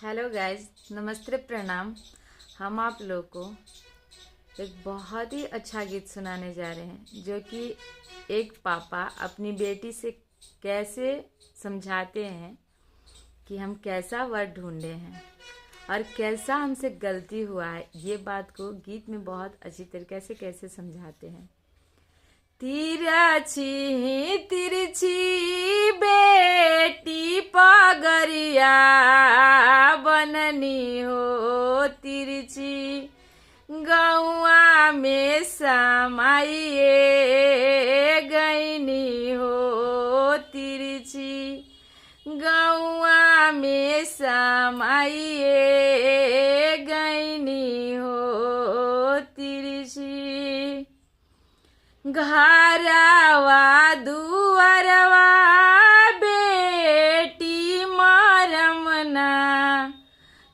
Hello guys, नमस्ते, प्रणाम। हम आप लोग को एक बहुत ही अच्छा गीत सुनाने जा रहे हैं, जो कि एक पापा अपनी बेटी से कैसे समझाते हैं कि हम कैसा वर्ड ढूंढे हैं और कैसा हमसे गलती हुआ है। ये बात को गीत में बहुत अच्छी तरीके से कैसे समझाते हैं। तिरछी तिरछी बेटी पगरिया बननी हो, तिरछी गौआ में समाइए गईनी हो, तिरछी गौआ में समाइए गईनी हो, तिरछी घरवा दुअरवा बेटी मरमना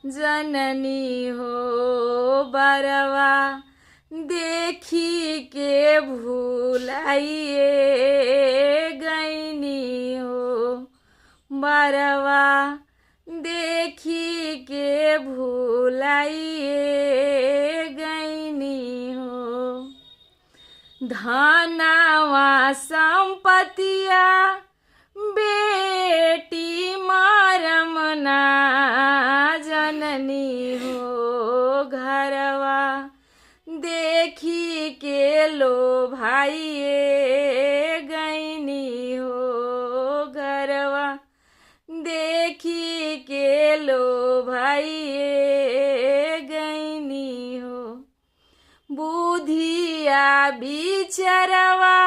जननी हो, बरवा देखी के भूलाइए गईनी हो, बरवा देखी के भूलाइए गईनी हो। धनवा संपतिया बेटी मरमना जननी हो, घरवा देखी के लो भाइये गईनी हो, घरवा देखी के लो भाइये गईनी हो। बुधिया बिचरवा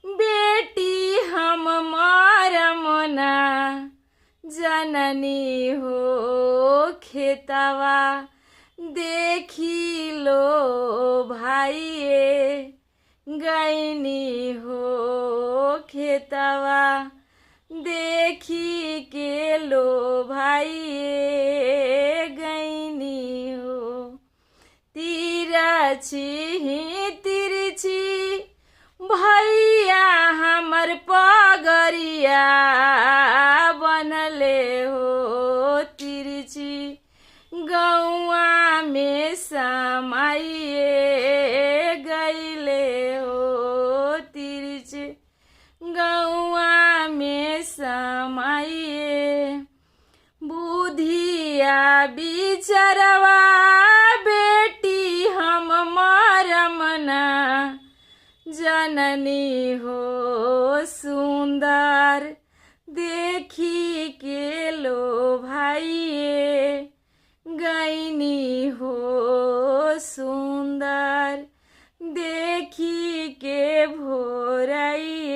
बेटी हम मरमना जननी हो, खेतवा देखी लो भाइये गईनी हो, खेतवा देखी के लो भाइये गईनी हो। तिरछी तिरछी भैया हमर पगरिया बनले हो, तिरछी गौआ में समाइए गईले हो, तिरछी गौआ में समाइए। बुधिया बिचरवा बेटी हम मरमना जननी हो, सुंदर देखी के लो भाइये गईनी हो, सुंदर देखी के भोरई